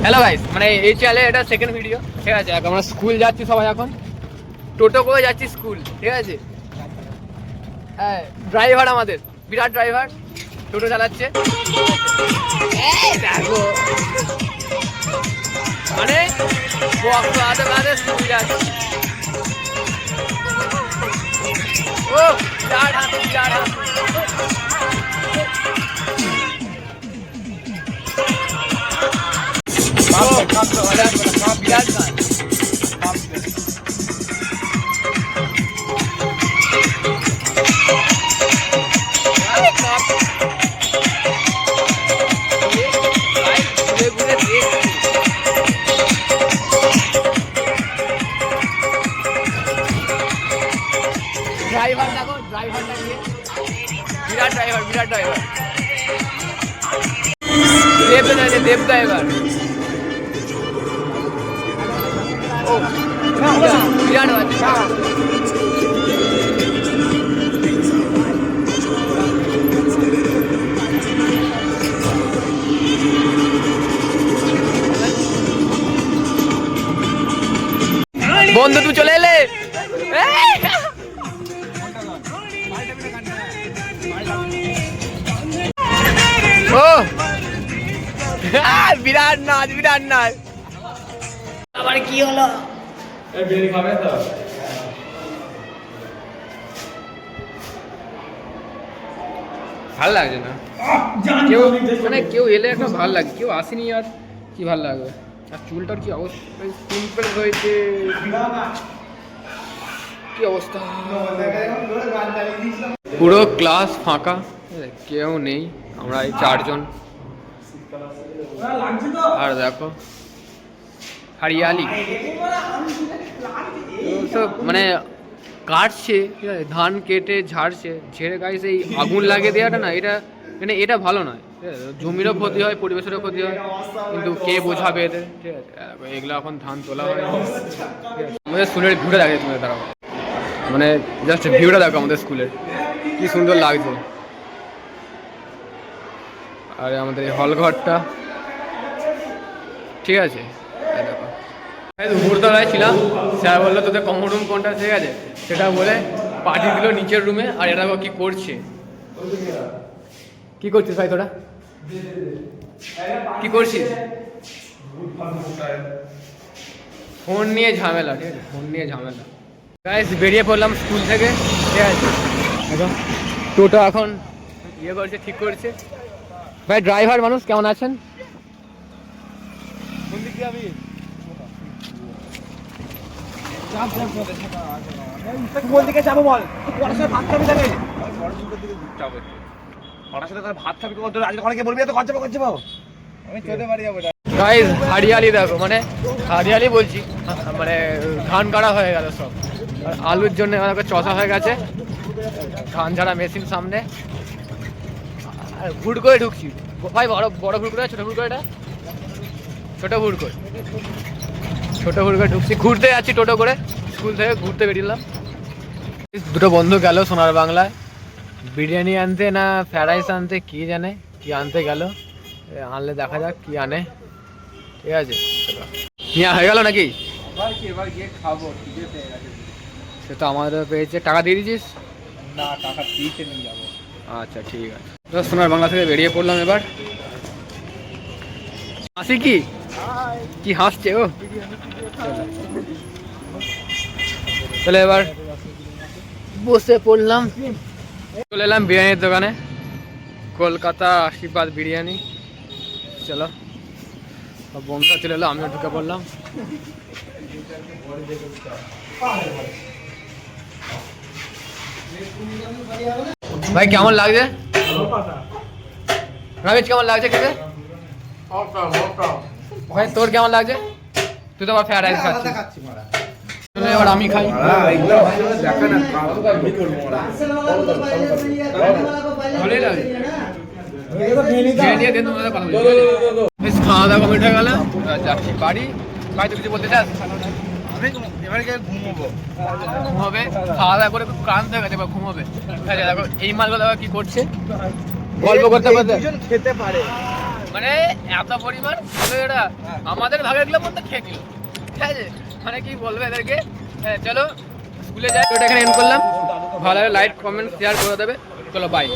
Hello guys, মানে এই চ্যানেলে এটা সেকেন্ড ভিডিও, ঠিক আছে। আমরা স্কুল যাচ্ছি সবাই, এখন টোটো করে যাচ্ছি স্কুল, ঠিক আছে। হ্যাঁ, ড্রাইভার আমাদের বিরাট ড্রাইভার, টোটো চালাচ্ছে। দেখো মানে বক্স আদে আদে স্কুল যাচ্ছে। ও বিরাট হাসি, বিরাট হাসি। বিরাট গান। ড্রাইভার দেখো, ড্রাইভারটা নিয়ে বিরাট ড্রাইভার, বিরাট ড্রাইভার। দেব ড্রাইভার, ও বিরাট বাচ্চা। বন্ধু তুই চলে এলে। ও বিরাট নাচ, বিরাট নাচ। আবার কি হলো? ভাল লাগছে না কেউ, মানে কেউ এলে একটা ভাল লাগে, কেউ আসেনি আর কি ভাল লাগবে। আর চুলটার কি অবস্থা, সিম্পল হয়েছে, কি অবস্থা। পুরো ক্লাস ফাঁকা, কেউ নেই, আমরা এই 4 জন। আর দেখো হরিয়ালি সব, মানে কাটছে, ঠিক আছে, ধান কেটে ঝাড়ছে, ঝেড়ে গাইছে। এই আগুন লাগিয়ে দেওয়াটা না, এটা মানে এটা ভালো নয়, ঠিক আছে। জমিরও ক্ষতি হয়, পরিবেশেরও ক্ষতি হয়, কিন্তু কে বোঝাবে এদের, ঠিক আছে। এগুলো এখন ধান তোলা হয়, আমাদের স্কুলের ভিউটা দেখে তুমি দাঁড়াও, মানে জাস্ট ভিউটা দেখো আমাদের স্কুলের, কি সুন্দর লাগছে। আর আমাদের এই হল ঘরটা, ঠিক আছে। দেখো দুপুরতলায় ছিলাম, স্যার বললো তোদের কমন রুম কোনটা, ঠিক আছে, সেটা বলে পাঠিয়ে দিল নিচের রুমে। আর এরা কি করছে, কি করছিস ভাই তোরা, কি করছিস? ফোন নিয়ে ঝামেলা, ঠিক আছে, ফোন নিয়ে ঝামেলা। গাইস বেরিয়ে পড়লাম স্কুল থেকে, ঠিক আছে। এখন টোটো এখন ইয়ে করছে, ঠিক করছে। ভাই ড্রাইভার মানুষ কেমন আছেন? হরিয়ালি দেখো, মানে হরিয়ালি বলছি, মানে ধান কাটা হয়ে গেল সব। আলুর জন্য চষা হয়ে গেছে, ধান ঝাড়া মেশিন সামনে। আর ভুট করে ঢুকছি ভাই, বড় বড় ভুট করে, ছোট ভুট করে, এটা ছোট ভুট করে, ছোট ভুট করে ঢুকছি। ঘুরতে যাচ্ছি টোটো করে, স্কুল থেকে ঘুরতে বেরিয়েলাম। দুটো বন্ধু গেল সোনার বাংলায় বিরিয়ানি আনতে না ফ্রাইড রাইস আনতে, কি জানে কি আনতে গেল। আনলে দেখা যাক কি আনে, ঠিক আছে। নিয়ে হয়ে গেল নাকি? সে তো আমাদের পেয়েছে। টাকা দিয়ে দিয়েছিস? না, টাকা দিয়েছে, নিয়ে যাবো। আচ্ছা ঠিক আছে, সোনার বাংলা থেকে বেরিয়ে পড়লাম এবার। হাসি কি কি হাসছে ও, চলে এবার বসে পড়লাম। চলে এলাম বিরিয়ানির দোকানে, কলকাতা আশীর্বাদ বিরিয়ানি। চলো বন্ধুরা চলে এলো, আমিও ঢুকে পড়লাম। ভাই কেমন লাগছে? রমেশ কেমন লাগছে খেতে? ভাই তোর কেমন লাগছে? তুই তো আবার ফ্রাইড রাইস খাচ্ছিস, এবার আমি খাই। ভালোই লাগে। খাওয়া দাওয়া কমপ্লিট হয়ে গেল, যাচ্ছি বাড়ি। ভাই তো কিছু বলতে চাস? ঘুমাবে, খাওয়া দাওয়া করে ক্লান্ত হয়ে গেছে, ঘুমাবে। এই মালগুলো কি করছে, গল্প করতে করতে খেতে পারে। মানে এত পরিমাণ খাবে এরা, আমাদের ভাগে গুলো মধ্যে খেয়ে নিল, ঠিক আছে? মানে কি বলবে এদেরকে। হ্যাঁ, চলো স্কুলে যাই। ওটা এখানে এন্ড করলাম। ভালো লাগে লাইক কমেন্ট শেয়ার করে দেবে। চলো বাই।